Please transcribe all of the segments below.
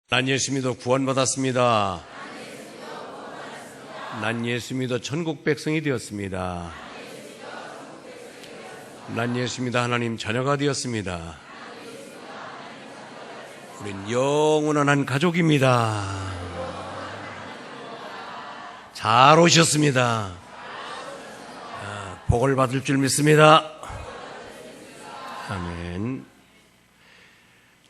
난 예수 믿어 구원받았습니다. 난 예수 믿어 천국 백성이 되었습니다. 난 예수 믿어 하나님 자녀가 되었습니다. 우린 영원한 한 가족입니다. 잘 오셨습니다. 복을 받을 줄 믿습니다. 아멘.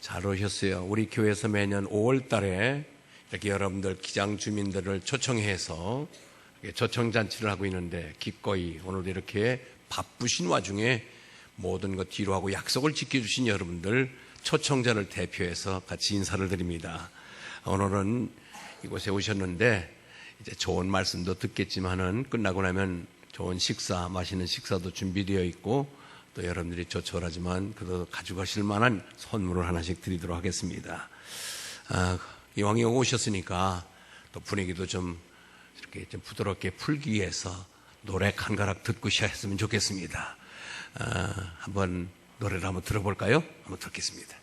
잘 오셨어요. 우리 교회에서 매년 5월 달에 이렇게 여러분들 기장 주민들을 초청해서 초청잔치를 하고 있는데, 기꺼이 오늘도 이렇게 바쁘신 와중에 모든 것 뒤로 하고 약속을 지켜주신 여러분들 초청자를 대표해서 같이 인사를 드립니다. 오늘은 이곳에 오셨는데 이제 좋은 말씀도 듣겠지만은 끝나고 나면 좋은 식사, 맛있는 식사도 준비되어 있고, 또 여러분들이 조촐하지만 그래도 가져가실 만한 선물을 하나씩 드리도록 하겠습니다. 이왕에 오셨으니까 또 분위기도 좀 이렇게 좀 부드럽게 풀기 위해서 노래 한 가락 듣고 시작했으면 좋겠습니다. 한번 노래를 한번 들어볼까요? 한번 듣겠습니다.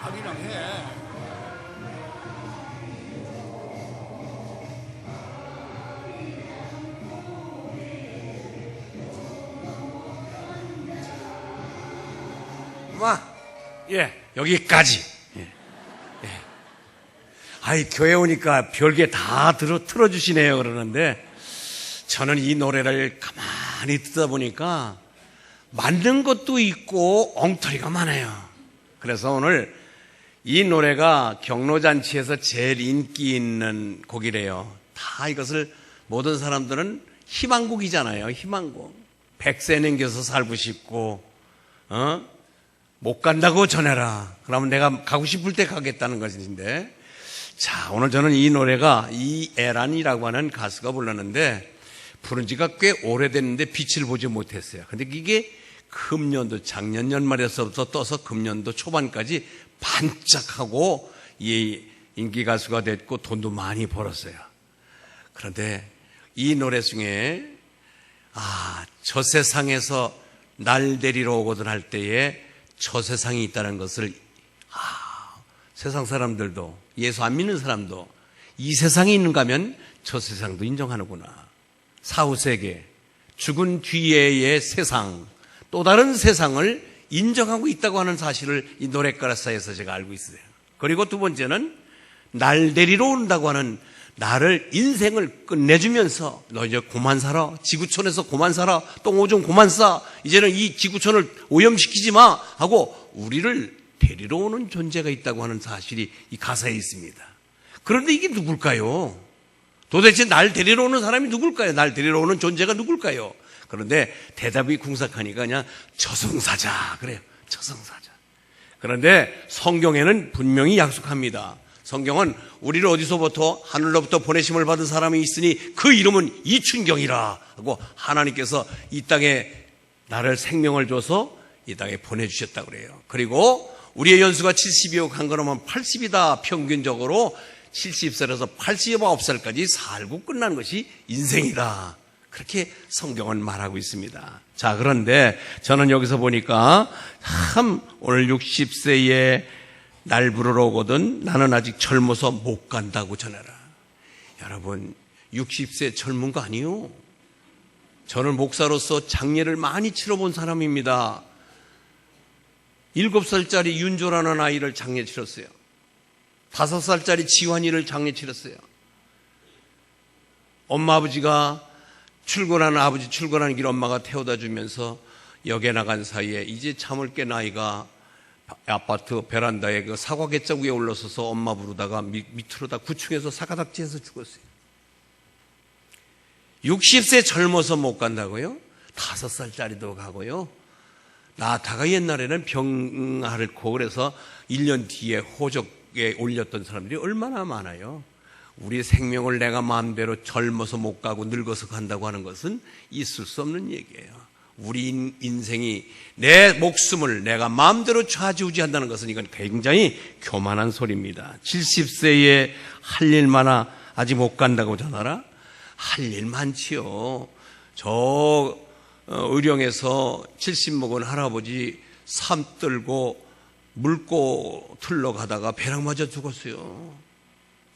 하기랑 해. 여기까지. 교회 오니까 별게 다 틀어주시네요. 그러는데 저는 이 노래를 가만히 듣다 보니까 맞는 것도 있고 엉터리가 많아요. 그래서 오늘 이 노래가 경로잔치에서 제일 인기 있는 곡이래요. 다 이것을 모든 사람들은 희망곡이잖아요. 희망곡. 백세 남겨서 살고 싶고, 못 간다고 전해라. 그러면 내가 가고 싶을 때 가겠다는 것인데, 자, 오늘 저는 이 노래가 이애란이라고 하는 가수가 불렀는데, 부른 지가 꽤 오래됐는데 빛을 보지 못했어요. 근데 이게 금년도 작년 연말에서부터 떠서 금년도 초반까지 반짝하고 이 인기 가수가 됐고 돈도 많이 벌었어요. 그런데 이 노래 중에 저 세상에서 날 데리러 오거든 할 때에 저 세상이 있다는 것을 세상 사람들도, 예수 안 믿는 사람도 이 세상에 있는가 하면 저 세상도 인정하는구나. 사후세계, 죽은 뒤에의 세상, 또 다른 세상을 인정하고 있다고 하는 사실을 이 노래 가사에서 제가 알고 있어요. 그리고 두 번째는 날 데리러 온다고 하는, 나를 인생을 끝내주면서 너 이제 그만 살아, 지구촌에서 그만 살아, 똥 오줌 그만 싸, 이제는 이 지구촌을 오염시키지 마 하고 우리를 데리러 오는 존재가 있다고 하는 사실이 이 가사에 있습니다. 그런데 이게 누굴까요? 도대체 날 데리러 오는 사람이 누굴까요? 날 데리러 오는 존재가 누굴까요? 그런데 대답이 궁삭하니까 그냥 저승사자 그래요. 저승사자. 그런데 성경에는 분명히 약속합니다. 성경은 우리를 어디서부터 하늘로부터 보내심을 받은 사람이 있으니 그 이름은 이춘경이라 하고 하나님께서 이 땅에 나를 생명을 줘서 이 땅에 보내주셨다고 그래요. 그리고 우리의 연수가 70이고 간거라면 80이다. 평균적으로 70살에서 89살까지 살고 끝나는 것이 인생이다. 그렇게 성경은 말하고 있습니다. 자, 그런데 저는 여기서 보니까 참 오늘 60세에 날 부르러 오거든 나는 아직 젊어서 못 간다고 전해라. 여러분 60세 젊은 거 아니요. 저는 목사로서 장례를 많이 치러본 사람입니다. 7살짜리 윤조라는 아이를 장례 치렀어요. 5살짜리 지환이를 장례 치렀어요. 엄마 아버지가 아버지 출근하는 길 엄마가 태워다 주면서 역에 나간 사이에 이제 잠을 깬 아이가 아파트 베란다에 그 사과 갯장 위에 올라서서 엄마 부르다가 밑으로다 9층에서 사가닥지에서 죽었어요. 60세 젊어서 못 간다고요? 5살짜리도 가고요. 나다가 옛날에는 병 앓고 그래서 1년 뒤에 호적에 올렸던 사람들이 얼마나 많아요. 우리 생명을 내가 마음대로 젊어서 못 가고 늙어서 간다고 하는 것은 있을 수 없는 얘기예요. 우리 인생이 내 목숨을 내가 마음대로 좌지우지한다는 것은 이건 굉장히 교만한 소리입니다. 70세에 할 일 많아 아직 못 간다고 전하라? 할 일 많지요. 저 의령에서 70 먹은 할아버지 삶 들고 물고 틀러 가다가 배랑 맞아 죽었어요.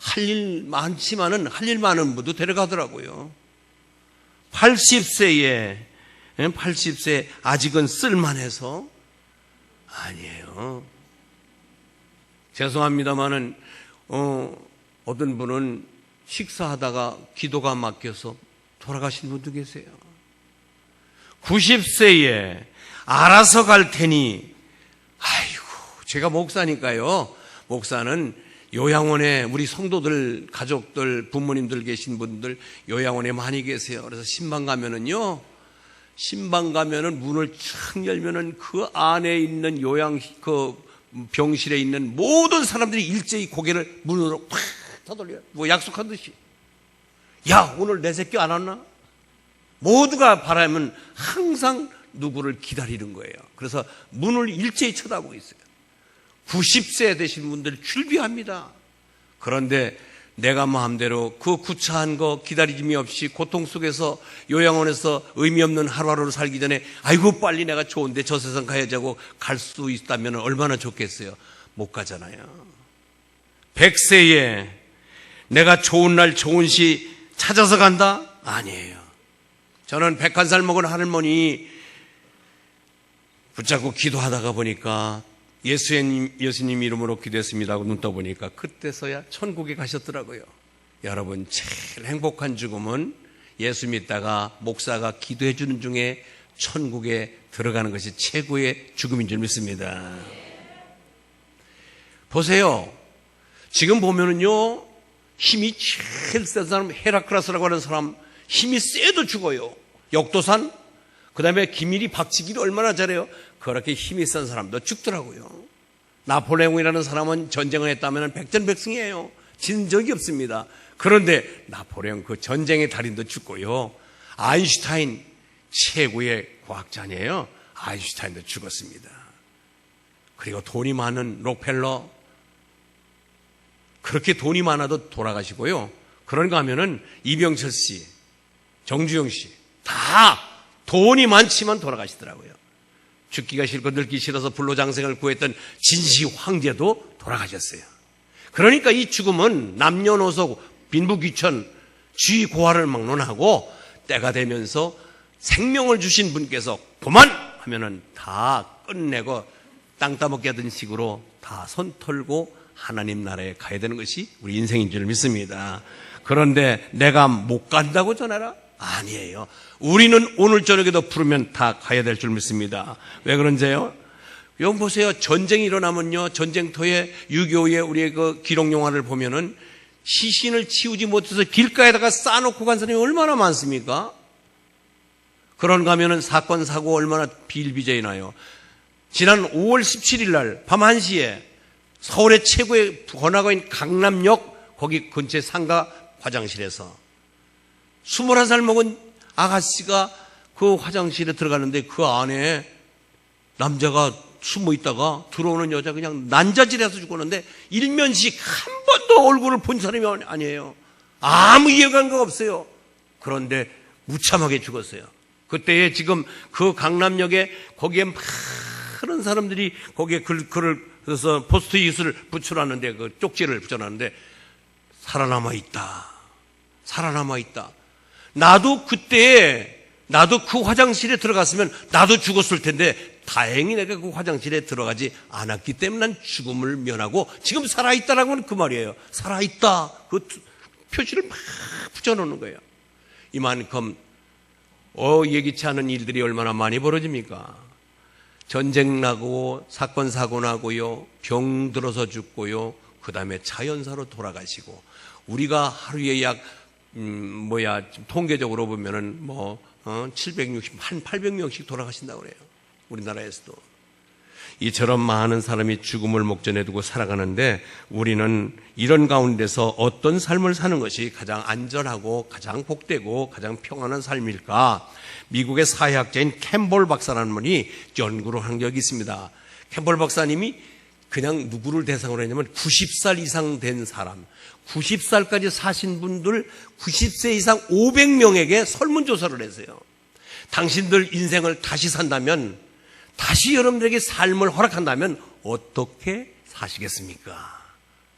할 일 많지만은 할 일 많은 분도 데려가더라고요. 80세에 아직은 쓸만해서 아니에요. 죄송합니다만은 어떤 분은 식사하다가 기도가 막혀서 돌아가신 분도 계세요. 90세에 알아서 갈 테니 아이고 제가 목사니까요. 목사는 요양원에 우리 성도들 가족들 부모님들 계신 분들 요양원에 많이 계세요. 그래서 신방 가면은 문을 쫙 열면은 그 안에 있는 그 병실에 있는 모든 사람들이 일제히 고개를 문으로 팍 터돌려요. 뭐 약속한 듯이. 야, 오늘 내 새끼 안 왔나? 모두가 바라면 항상 누구를 기다리는 거예요. 그래서 문을 일제히 쳐다보고 있어요. 90세 되신 분들 출비합니다. 그런데 내가 마음대로 그 구차한 거 기다림이 없이 고통 속에서 요양원에서 의미 없는 하루하루를 살기 전에 아이고 빨리 내가 좋은데 저 세상 가야지 하고 갈 수 있다면 얼마나 좋겠어요. 못 가잖아요. 100세에 내가 좋은 날 좋은 시 찾아서 간다? 아니에요. 저는 101살 먹은 할머니 붙잡고 기도하다가 보니까 예수님 이름으로 기도했습니다 하고 눈 떠보니까 그때서야 천국에 가셨더라고요. 여러분 제일 행복한 죽음은 예수 믿다가 목사가 기도해 주는 중에 천국에 들어가는 것이 최고의 죽음인 줄 믿습니다. 보세요. 지금 보면은요 힘이 제일 센 사람 헤라클라스라고 하는 사람 힘이 세도 죽어요. 역도산 그 다음에 김일이 박치기를 얼마나 잘해요. 그렇게 힘이 센 사람도 죽더라고요. 나폴레옹이라는 사람은 전쟁을 했다면 백전백승이에요. 진 적이 없습니다. 그런데 나폴레옹 그 전쟁의 달인도 죽고요. 아인슈타인 최고의 과학자니에요. 아인슈타인도 죽었습니다. 그리고 돈이 많은 록펠러 그렇게 돈이 많아도 돌아가시고요. 그런가 하면은 이병철 씨, 정주영 씨 다 돈이 많지만 돌아가시더라고요. 죽기가 싫고 늙기 싫어서 불로장생을 구했던 진시 황제도 돌아가셨어요. 그러니까 이 죽음은 남녀노소 빈부귀천 쥐고화를 막론하고 때가 되면서 생명을 주신 분께서 그만 하면은 다 끝내고 땅 따먹게 하던 식으로 다 손 털고 하나님 나라에 가야 되는 것이 우리 인생인 줄 믿습니다. 그런데 내가 못 간다고 전하라? 아니에요. 우리는 오늘 저녁에도 부르면 다 가야 될 줄 믿습니다. 왜 그런지요? 여기 보세요. 전쟁이 일어나면요. 전쟁터에 6.25에 우리의 그 기록 영화를 보면은 시신을 치우지 못해서 길가에다가 쌓아놓고 간 사람이 얼마나 많습니까? 그런가 하면은 사건, 사고 얼마나 비일비재이 나요. 지난 5월 17일 날 밤 1시에 서울의 최고의 번화가인 강남역 거기 근처 상가 화장실에서 21살 먹은 아가씨가 그 화장실에 들어가는데 그 안에 남자가 숨어 있다가 들어오는 여자 그냥 난자질해서 죽었는데 일면식 한 번도 얼굴을 본 사람이 아니에요. 아무 이해관계가 없어요. 그런데 무참하게 죽었어요. 그때에 지금 그 강남역에 거기에 많은 사람들이 거기에 글을 그래서 포스트잇을 붙여놨는데 그 쪽지를 붙여놨는데 살아남아 있다. 살아남아 있다. 나도 그 화장실에 들어갔으면 나도 죽었을 텐데 다행히 내가 그 화장실에 들어가지 않았기 때문에 난 죽음을 면하고 지금 살아있다라고 하는 그 말이에요. 살아있다. 그 표시를 막 붙여놓는 거예요. 이만큼 예기치 않은 일들이 얼마나 많이 벌어집니까? 전쟁 나고 사건 사고 나고요. 병 들어서 죽고요. 그 다음에 자연사로 돌아가시고 우리가 하루에 약 통계적으로 보면은 760, 한 800명씩 돌아가신다고 그래요. 우리나라에서도. 이처럼 많은 사람이 죽음을 목전에 두고 살아가는데 우리는 이런 가운데서 어떤 삶을 사는 것이 가장 안전하고 가장 복되고 가장 평안한 삶일까? 미국의 사회학자인 캠볼 박사라는 분이 연구를 한 적이 있습니다. 캠볼 박사님이 그냥 누구를 대상으로 했냐면 90살 이상 된 사람, 90살까지 사신 분들 90세 이상 500명에게 설문조사를 했어요. 당신들 인생을 다시 산다면, 다시 여러분들에게 삶을 허락한다면 어떻게 사시겠습니까?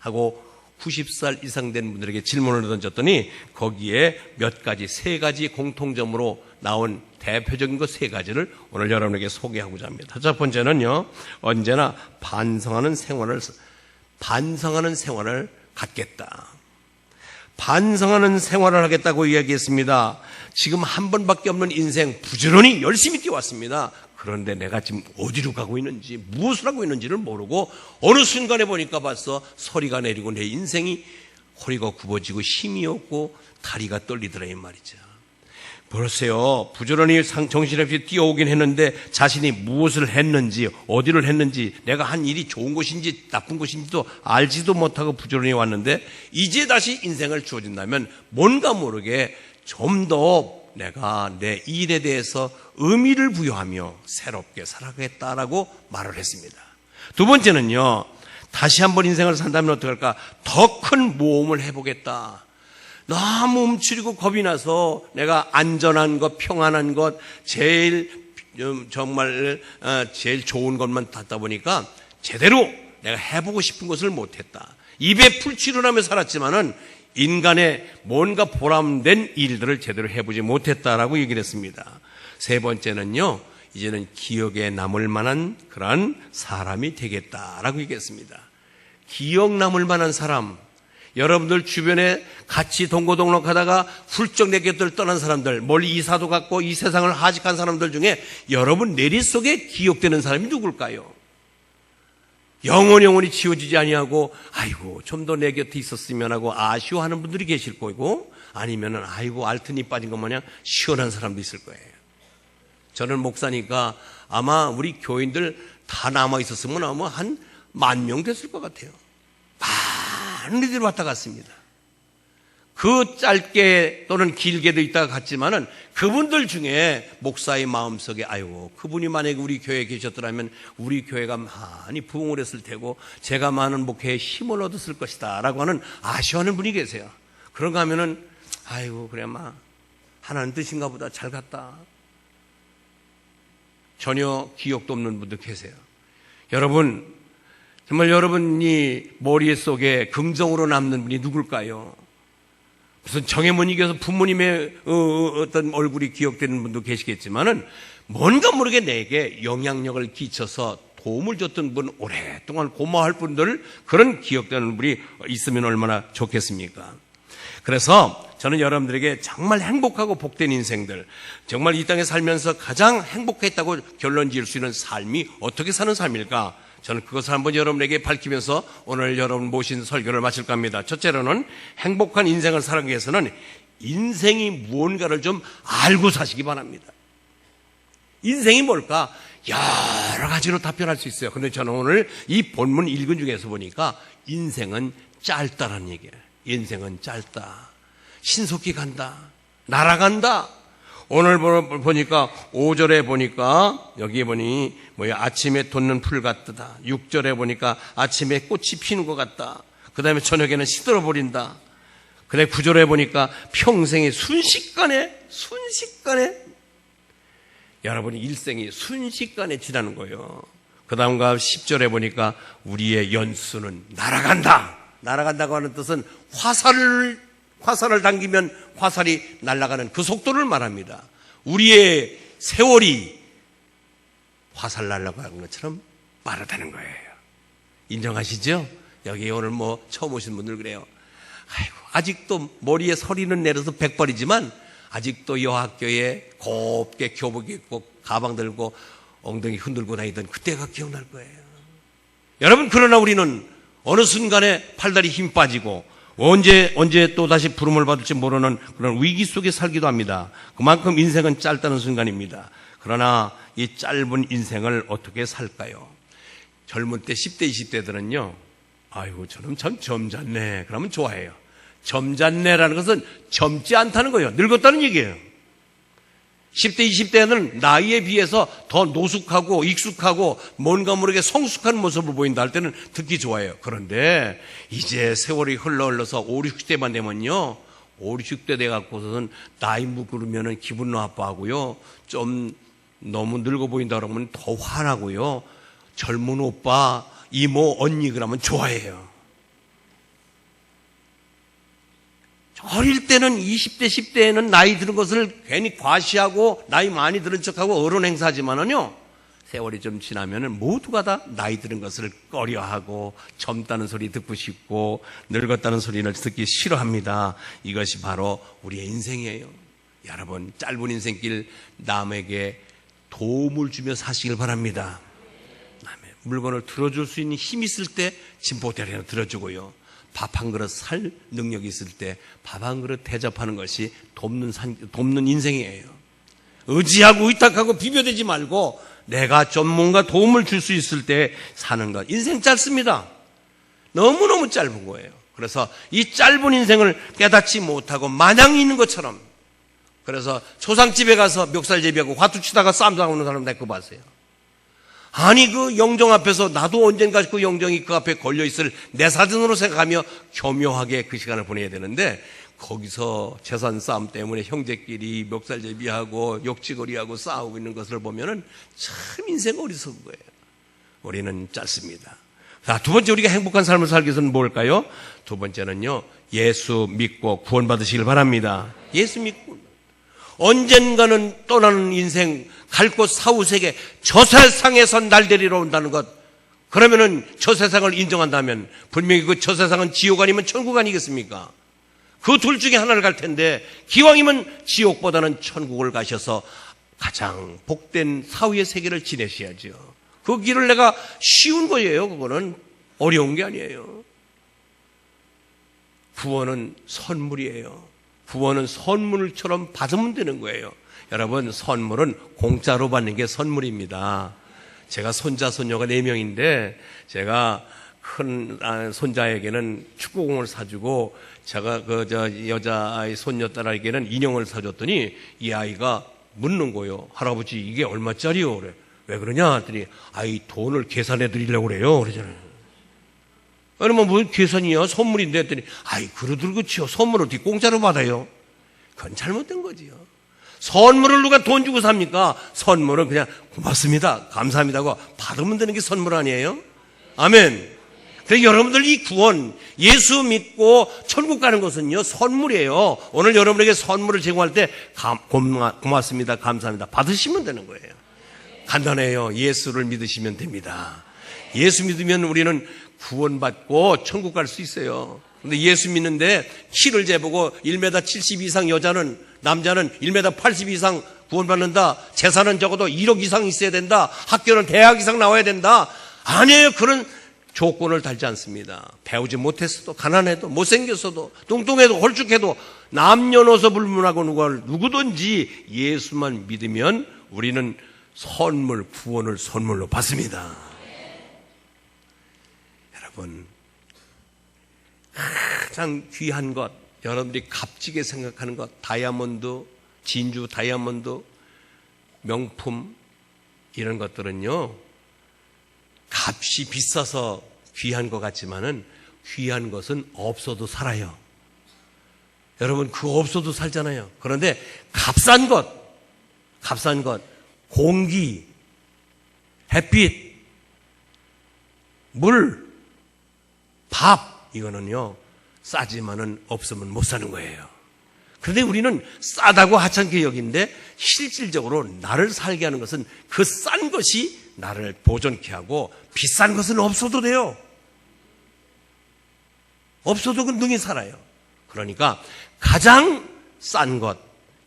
하고 90살 이상 된 분들에게 질문을 던졌더니 거기에 몇 가지, 3가지 공통점으로 나온 대표적인 것 3가지를 오늘 여러분에게 소개하고자 합니다. 첫 번째는요, 언제나 반성하는 생활을 갖겠다. 반성하는 생활을 하겠다고 이야기했습니다. 지금 한 번밖에 없는 인생 부지런히 열심히 뛰어왔습니다. 그런데 내가 지금 어디로 가고 있는지, 무엇을 하고 있는지를 모르고 어느 순간에 보니까 벌써 서리가 내리고 내 인생이 허리가 굽어지고 힘이 없고 다리가 떨리더라 이 말이죠. 보세요. 부지런히 정신없이 뛰어오긴 했는데 자신이 무엇을 했는지, 어디를 했는지, 내가 한 일이 좋은 것인지 나쁜 것인지도 알지도 못하고 부지런히 왔는데 이제 다시 인생을 주어진다면 뭔가 모르게 좀 더 내가 내 일에 대해서 의미를 부여하며 새롭게 살아가겠다라고 말을 했습니다. 두 번째는요, 다시 한번 인생을 산다면 어떡할까? 더 큰 모험을 해보겠다. 너무 움츠리고 겁이 나서 내가 안전한 것, 평안한 것, 제일 좋은 것만 찾다 보니까 제대로 내가 해보고 싶은 것을 못했다. 입에 풀칠을 하며 살았지만은 인간의 뭔가 보람된 일들을 제대로 해보지 못했다라고 얘기를 했습니다. 세 번째는요, 이제는 기억에 남을 만한 그런 사람이 되겠다라고 얘기했습니다. 기억 남을 만한 사람, 여러분들 주변에 같이 동고동락하다가 훌쩍 내 곁을 떠난 사람들, 멀리 이사도 갔고 이 세상을 하직한 사람들 중에 여러분 내리 속에 기억되는 사람이 누굴까요? 영원히 지워지지 아니하고 아이고 좀 더 내 곁에 있었으면 하고 아쉬워하는 분들이 계실 거고, 아니면은 아이고 알튼이 빠진 것 마냥 시원한 사람도 있을 거예요. 저는 목사니까 아마 우리 교인들 다 남아 있었으면 아마 한 10,000명 됐을 것 같아요. 많은 이들이 왔다 갔습니다. 그 짧게 또는 길게도 있다가 갔지만은 그분들 중에 목사의 마음속에 아이고 그분이 만약에 우리 교회에 계셨더라면 우리 교회가 많이 부흥을 했을 테고 제가 많은 목회에 힘을 얻었을 것이다 라고 하는 아쉬워하는 분이 계세요. 그런가 하면은 아이고 그래 막 하나님 뜻인가 보다 잘 갔다. 전혀 기억도 없는 분들 계세요. 여러분, 정말 여러분이 머릿속에 긍정으로 남는 분이 누굴까요? 무슨 정에 못 이겨서 부모님의 어떤 얼굴이 기억되는 분도 계시겠지만은 뭔가 모르게 내게 영향력을 끼쳐서 도움을 줬던 분, 오랫동안 고마워할 분들, 그런 기억되는 분이 있으면 얼마나 좋겠습니까? 그래서 저는 여러분들에게 정말 행복하고 복된 인생들, 정말 이 땅에 살면서 가장 행복했다고 결론 지을 수 있는 삶이 어떻게 사는 삶일까? 저는 그것을 한번 여러분에게 밝히면서 오늘 여러분 모신 설교를 마칠까 합니다. 첫째로는 행복한 인생을 살아가기 위해서는 인생이 무언가를 좀 알고 사시기 바랍니다. 인생이 뭘까? 여러 가지로 답변할 수 있어요. 근데 저는 오늘 이 본문 읽은 중에서 보니까 인생은 짧다라는 얘기예요. 인생은 짧다. 신속히 간다. 날아간다. 오늘 보니까 5절에 보니까 여기에 보니 아침에 돋는 풀 같다. 6절에 보니까 아침에 꽃이 피는 것 같다. 그 다음에 저녁에는 시들어 버린다. 그다음에 9절에 보니까 평생이 순식간에 여러분이 일생이 순식간에 지나는 거예요. 그 다음과 10절에 보니까 우리의 연수는 날아간다. 날아간다고 하는 뜻은 화살을 당기면 화살이 날아가는 그 속도를 말합니다. 우리의 세월이 화살 날아가는 것처럼 빠르다는 거예요. 인정하시죠? 여기 오늘 처음 오신 분들 그래요. 아이고, 아직도 머리에 서리는 내려서 100벌이지만 아직도 여학교에 곱게 교복 입고 가방 들고 엉덩이 흔들고 다니던 그때가 기억날 거예요. 여러분, 그러나 우리는 어느 순간에 팔다리 힘 빠지고 언제 또 다시 부름을 받을지 모르는 그런 위기 속에 살기도 합니다. 그만큼 인생은 짧다는 순간입니다. 그러나 이 짧은 인생을 어떻게 살까요? 젊은 때 10대, 20대들은요, 아이고, 저는 참 점잖네. 그러면 좋아해요. 점잖네라는 것은 젊지 않다는 거예요. 늙었다는 얘기예요. 10대, 20대는 나이에 비해서 더 노숙하고 익숙하고 뭔가 모르게 성숙한 모습을 보인다 할 때는 듣기 좋아요. 그런데 이제 세월이 흘러서 5, 60대만 되면요, 5, 60대 돼갖고서는 나이 묵으면 기분 나빠하고요, 좀 너무 늙어 보인다 그러면 더 화나고요, 젊은 오빠, 이모, 언니 그러면 좋아해요. 어릴 때는 20대, 10대에는 나이 들은 것을 괜히 과시하고 나이 많이 들은 척하고 어른 행사하지만은요, 세월이 좀 지나면은 모두가 다 나이 들은 것을 꺼려하고 젊다는 소리 듣고 싶고 늙었다는 소리를 듣기 싫어합니다. 이것이 바로 우리의 인생이에요. 여러분, 짧은 인생길 남에게 도움을 주며 사시길 바랍니다. 남의 물건을 들어줄 수 있는 힘이 있을 때 진보대리나 들어주고요, 밥 한 그릇 살 능력이 있을 때 밥 한 그릇 대접하는 것이 돕는 인생이에요. 의지하고 의탁하고 비벼대지 말고 내가 좀 뭔가 도움을 줄 수 있을 때 사는 것. 인생 짧습니다. 너무너무 짧은 거예요. 그래서 이 짧은 인생을 깨닫지 못하고 마냥 있는 것처럼, 그래서 초상집에 가서 멱살 제비하고 화투 치다가 싸움 당하는 사람 내거 봤어요. 아니, 그 영정 앞에서 나도 언젠가 그 영정이 그 앞에 걸려있을 내 사진으로 생각하며 교묘하게 그 시간을 보내야 되는데, 거기서 재산 싸움 때문에 형제끼리 멱살제비하고 욕지거리하고 싸우고 있는 것을 보면은 참 인생 어리석은 거예요. 우리는 짧습니다. 자, 두 번째, 우리가 행복한 삶을 살기 위해서는 뭘까요? 두 번째는요, 예수 믿고 구원받으시길 바랍니다. 예수 믿고 언젠가는 떠나는 인생, 갈 곳 사후세계, 저 세상에서 날 데리러 온다는 것. 그러면은 저 세상을 인정한다면 분명히 그 저 세상은 지옥 아니면 천국 아니겠습니까? 그 둘 중에 하나를 갈 텐데, 기왕이면 지옥보다는 천국을 가셔서 가장 복된 사후의 세계를 지내셔야죠. 그 길을 내가 쉬운 거예요. 그거는 어려운 게 아니에요. 구원은 선물이에요. 구원은 선물처럼 받으면 되는 거예요. 여러분, 선물은 공짜로 받는 게 선물입니다. 제가 손자, 손녀가 4명인데 제가 큰 손자에게는 축구공을 사주고, 제가 여자아이 손녀딸에게는 인형을 사줬더니 이 아이가 묻는 거예요. 할아버지, 이게 얼마짜리요? 그래. 왜 그러냐 했더니, 아이 돈을 계산해 드리려고 그래요. 그러잖아요. 그러면 뭐 계산이야? 선물인데 했더니, 아이, 그러들 그치요. 선물을 어떻게 공짜로 받아요? 그건 잘못된 거지요. 선물을 누가 돈 주고 삽니까? 선물은 그냥 고맙습니다, 감사합니다 하고 받으면 되는 게 선물 아니에요? 아멘. 그래서 여러분들 이 구원, 예수 믿고 천국 가는 것은요, 선물이에요. 오늘 여러분에게 선물을 제공할 때 고맙습니다, 감사합니다 받으시면 되는 거예요. 간단해요. 예수를 믿으시면 됩니다. 예수 믿으면 우리는 구원받고 천국 갈 수 있어요. 근데 예수 믿는데 키를 재보고 1m 70 이상 남자는 1m 80 이상 구원받는다. 재산은 적어도 1억 이상 있어야 된다. 학교는 대학 이상 나와야 된다. 아니에요. 그런 조건을 달지 않습니다. 배우지 못했어도, 가난해도, 못생겼어도, 뚱뚱해도, 홀쭉해도, 남녀노소 불문하고 누구든지 예수만 믿으면 우리는 선물, 구원을 선물로 받습니다. 여러분, 가장 귀한 것, 여러분들이 값지게 생각하는 것, 다이아몬드, 진주 다이아몬드, 명품, 이런 것들은요, 값이 비싸서 귀한 것 같지만은 귀한 것은 없어도 살아요. 여러분, 그거 없어도 살잖아요. 그런데 값싼 것, 공기, 햇빛, 물, 밥, 이거는요, 싸지만은 없으면 못 사는 거예요. 그런데 우리는 싸다고 하찮게 여긴데 실질적으로 나를 살게 하는 것은 그 싼 것이 나를 보존케 하고 비싼 것은 없어도 돼요. 없어도 그 능히 살아요. 그러니까 가장 싼 것,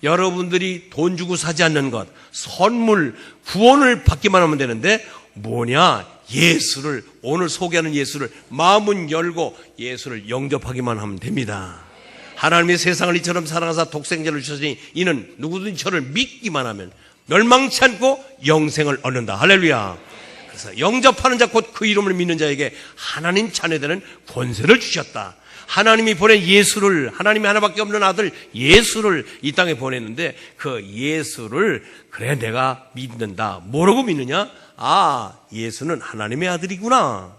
여러분들이 돈 주고 사지 않는 것, 선물, 구원을 받기만 하면 되는데 뭐냐? 예수를, 오늘 소개하는 예수를 마음은 열고 예수를 영접하기만 하면 됩니다. 하나님이 세상을 이처럼 사랑하사 독생자를 주셨으니 이는 누구든지 저를 믿기만 하면 멸망치 않고 영생을 얻는다. 할렐루야. 그래서 영접하는 자 곧 그 이름을 믿는 자에게 하나님 자녀되는 권세를 주셨다. 하나님이 보낸 예수를, 하나님이 하나밖에 없는 아들 예수를 이 땅에 보냈는데 그 예수를 그래 내가 믿는다. 뭐라고 믿느냐? 아, 예수는 하나님의 아들이구나.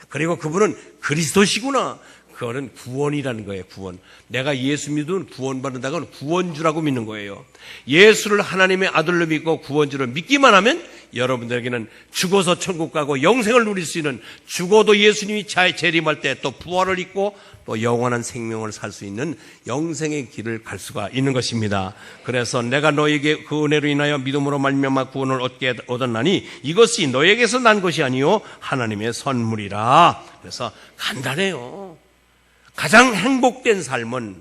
그리고 그분은 그리스도시구나. 그거는 구원이라는 거예요. 구원. 내가 예수 믿으면 구원받는다는 건 구원주라고 믿는 거예요. 예수를 하나님의 아들로 믿고 구원주로 믿기만 하면 여러분들에게는 죽어서 천국 가고 영생을 누릴 수 있는, 죽어도 예수님이 재림할 때 또 부활을 입고 또 영원한 생명을 살 수 있는 영생의 길을 갈 수가 있는 것입니다. 그래서 내가 너에게 그 은혜로 인하여 믿음으로 말미암아 구원을 얻었나니 이것이 너에게서 난 것이 아니요 하나님의 선물이라. 그래서 간단해요. 가장 행복된 삶은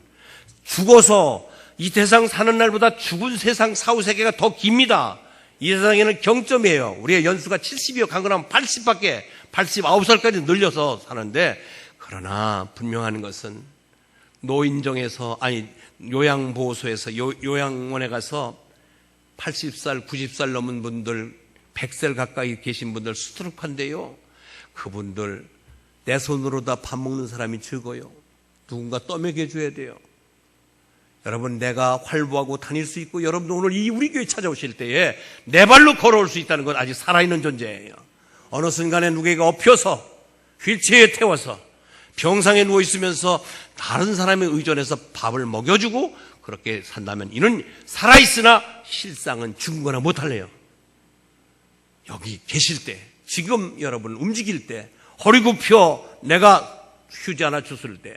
죽어서 이 세상 사는 날보다 죽은 세상 사후 세계가 더 깁니다. 이 세상에는 경점이에요. 우리의 연수가 70이요 강건하면 80밖에 89살까지 늘려서 사는데, 그러나 분명한 것은 노인정에서, 아니 요양보호소에서 요양원에 가서 80살 90살 넘은 분들, 100살 가까이 계신 분들 수두룩한데요, 그분들 내 손으로 다 밥 먹는 사람이 적어요. 누군가 떠먹여줘야 돼요. 여러분, 내가 활보하고 다닐 수 있고 여러분도 오늘 이 우리 교회 찾아오실 때에 내 발로 걸어올 수 있다는 건 아직 살아있는 존재예요. 어느 순간에 누구에게 엎혀서 휠체어에 태워서 병상에 누워있으면서 다른 사람에 의존해서 밥을 먹여주고 그렇게 산다면 이는 살아있으나 실상은 죽은 거나 못할래요. 여기 계실 때, 지금 여러분 움직일 때, 허리 굽혀 내가 휴지 하나 줬을 때,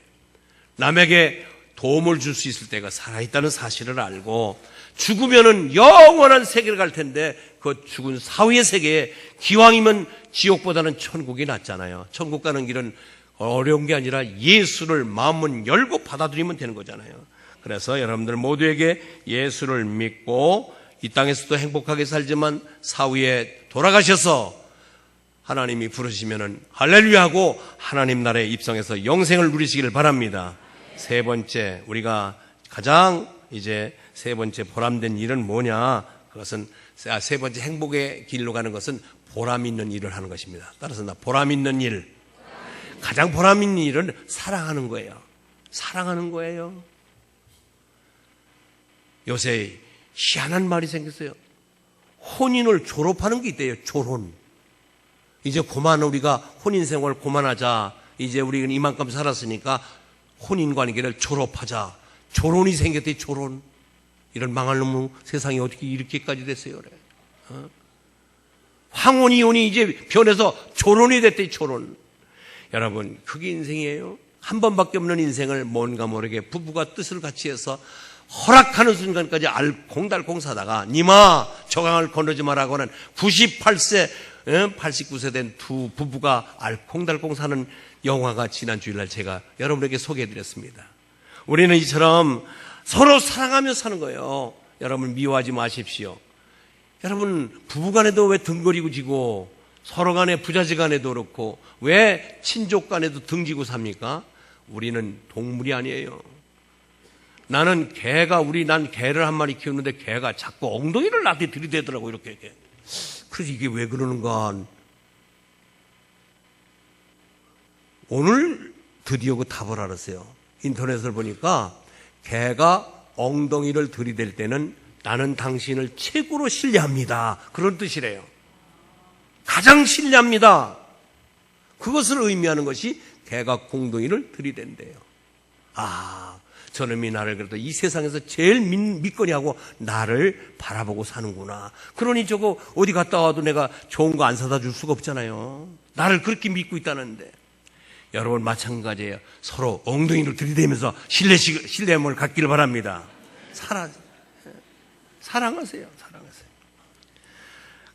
남에게 도움을 줄 수 있을 때가 살아있다는 사실을 알고 죽으면은 영원한 세계를 갈 텐데 그 죽은 사후의 세계에 기왕이면 지옥보다는 천국이 낫잖아요. 천국 가는 길은 어려운 게 아니라 예수를 마음은 열고 받아들이면 되는 거잖아요. 그래서 여러분들 모두에게 예수를 믿고 이 땅에서도 행복하게 살지만 사후에 돌아가셔서 하나님이 부르시면은 할렐루야 하고 하나님 나라에 입성해서 영생을 누리시기를 바랍니다. 세 번째, 우리가 가장 이제 세 번째 보람된 일은 뭐냐? 그것은 세 번째 행복의 길로 가는 것은 보람 있는 일을 하는 것입니다. 따라서 보람 있는 일, 가장 보람 있는 일은 사랑하는 거예요. 사랑하는 거예요. 요새 희한한 말이 생겼어요. 혼인을 졸업하는 게 있대요. 졸혼. 이제 그만 우리가 혼인 생활 그만하자. 이제 우리는 이만큼 살았으니까 혼인 관계를 졸업하자. 졸혼이 생겼대. 졸혼. 이런 망할 놈의 세상이 어떻게 이렇게까지 됐어요. 그래. 황혼 이혼이 이제 변해서 졸혼이 됐대. 졸혼. 여러분, 그게 인생이에요. 한 번밖에 없는 인생을 뭔가 모르게 부부가 뜻을 같이 해서 허락하는 순간까지 알콩달콩 사다가 니마 저강을 건너지 마라고는 98세 89세 된 두 부부가 알콩달콩 사는 영화가 지난 주일날 제가 여러분에게 소개해드렸습니다. 우리는 이처럼 서로 사랑하며 사는 거예요. 여러분, 미워하지 마십시오. 여러분, 부부간에도 왜 등거리고 지고 서로 간에 부자지 간에도 그렇고 왜 친족 간에도 등지고 삽니까? 우리는 동물이 아니에요. 나는 난 개를 한 마리 키우는데 개가 자꾸 엉덩이를 나한테 들이대더라고. 이렇게 그래서 이게 왜 그러는가. 오늘 드디어 그 답을 알았어요. 인터넷을 보니까 개가 엉덩이를 들이댈 때는 나는 당신을 최고로 신뢰합니다. 그런 뜻이래요. 가장 신뢰합니다. 그것을 의미하는 것이 개가 공둥이를 들이댄대요. 아, 저놈이 나를 그래도 이 세상에서 제일 믿거리하고 나를 바라보고 사는구나. 그러니 저거 어디 갔다 와도 내가 좋은 거 안 사다 줄 수가 없잖아요. 나를 그렇게 믿고 있다는데. 여러분 마찬가지예요. 서로 엉덩이를 들이대면서 신뢰함을 갖기를 바랍니다. 사랑하세요.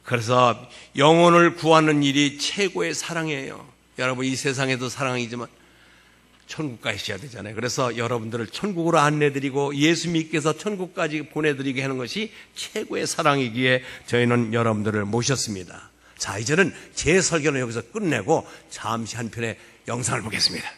그래서 영혼을 구하는 일이 최고의 사랑이에요. 여러분 이 세상에도 사랑이지만 천국 가셔야 되잖아요. 그래서 여러분들을 천국으로 안내드리고 예수 믿게 해서 천국까지 보내드리게 하는 것이 최고의 사랑이기에 저희는 여러분들을 모셨습니다. 자, 이제는 제 설교는 여기서 끝내고 잠시 한 편의 영상을 보겠습니다.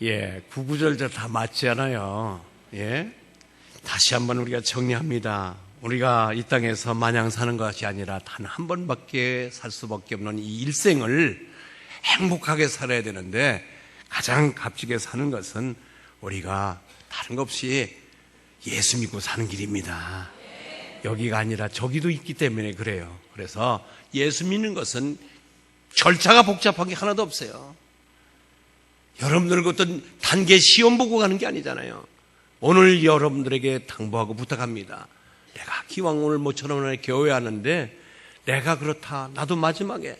예, 구구절절 다 맞지 않아요. 예? 다시 한번 우리가 정리합니다. 우리가 이 땅에서 마냥 사는 것이 아니라 단 한 번밖에 살 수밖에 없는 이 일생을 행복하게 살아야 되는데 가장 값지게 사는 것은 우리가 다른 것 없이 예수 믿고 사는 길입니다. 여기가 아니라 저기도 있기 때문에 그래요. 그래서 예수 믿는 것은 절차가 복잡한 게 하나도 없어요. 여러분들은 어떤 단계 시험 보고 가는 게 아니잖아요. 오늘 여러분들에게 당부하고 부탁합니다. 내가 기왕 오늘 모처럼 교회 하는데 내가 그렇다. 나도 마지막에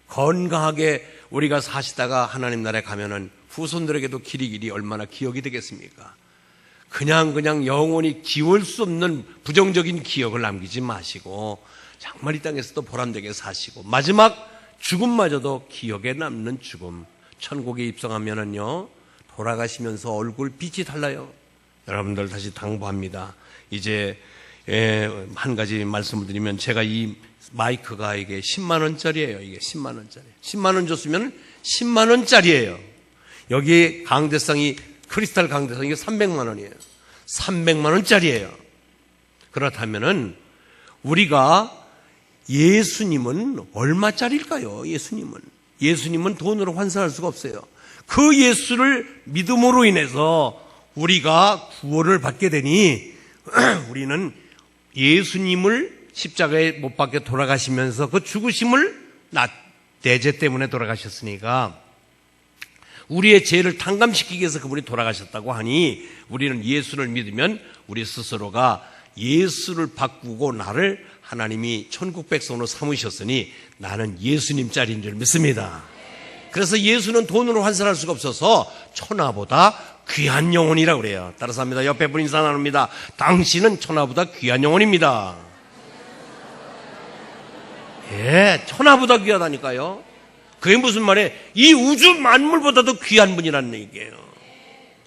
건강하게 우리가 사시다가 하나님 나라에 가면은 후손들에게도 길이 얼마나 기억이 되겠습니까? 그냥 영원히 지울 수 없는 부정적인 기억을 남기지 마시고 정말 이 땅에서도 보람되게 사시고 마지막 죽음마저도 기억에 남는 죽음. 천국에 입성하면은요, 돌아가시면서 얼굴 빛이 달라요. 여러분들 다시 당부합니다. 이제, 한 가지 말씀을 드리면 제가 이 마이크가 이게 10만원짜리예요. 이게 10만원짜리. 10만원 줬으면 10만원짜리예요. 여기 강대상이, 크리스탈 강대상이 300만원이에요. 300만원짜리예요. 그렇다면은, 우리가 예수님은 얼마짜리일까요? 예수님은 돈으로 환산할 수가 없어요. 그 예수를 믿음으로 인해서 우리가 구원을 받게 되니 우리는 예수님을 십자가에 못 박혀 돌아가시면서 그 죽으심을 대죄 때문에 돌아가셨으니까 우리의 죄를 탕감시키기 위해서 그분이 돌아가셨다고 하니 우리는 예수를 믿으면 우리 스스로가 예수를 바꾸고 나를 하나님이 천국 백성으로 삼으셨으니 나는 예수님 짤인 줄 믿습니다. 그래서 예수는 돈으로 환산할 수가 없어서 천하보다 귀한 영혼이라고 그래요. 따라서 합니다. 옆에 분 인사 나눕니다. 당신은 천하보다 귀한 영혼입니다. 예, 천하보다 귀하다니까요. 그게 무슨 말이에요? 이 우주 만물보다도 귀한 분이라는 얘기예요.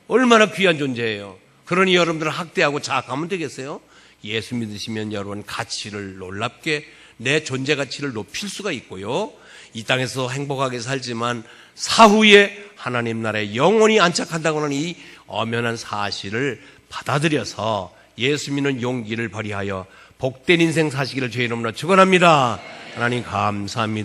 얼마나 귀한 존재예요. 그러니 여러분들은 학대하고 자학하면 되겠어요? 예수 믿으시면 여러분 가치를 놀랍게 내 존재 가치를 높일 수가 있고요. 이 땅에서 행복하게 살지만 사후에 하나님 나라에 영원히 안착한다고 하는 이 엄연한 사실을 받아들여서 예수 믿는 용기를 발휘하여 복된 인생 사시기를 주의 이름으로 축원합니다. 하나님 감사합니다.